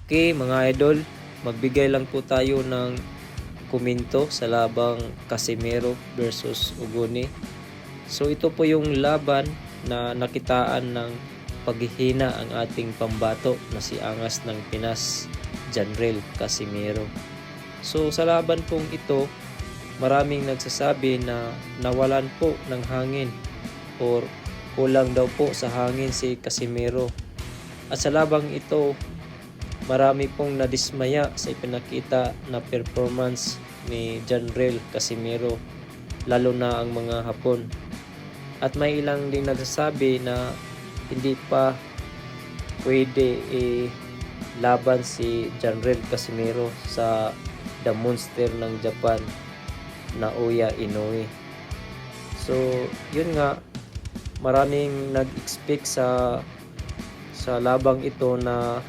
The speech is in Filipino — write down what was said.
Okay mga idol, magbigay lang po tayo ng komento sa labang Casimero versus Ugoni. So ito po yung laban na nakitaan ng paghihina ang ating pambato na si Angas ng Pinas, Janrel Casimero. So sa laban pong ito, maraming nagsasabi na nawalan po ng hangin or kulang daw po sa hangin si Casimero. At sa labang ito, marami pong nadismaya sa ipinakita na performance ni Janrel Casimero, lalo na ang mga Hapon. At may ilang din nagsasabi na hindi pa pwede laban si Janrel Casimero sa The Monster ng Japan, Naoya Inoue. So yun nga, maraming nag-expect sa labang ito na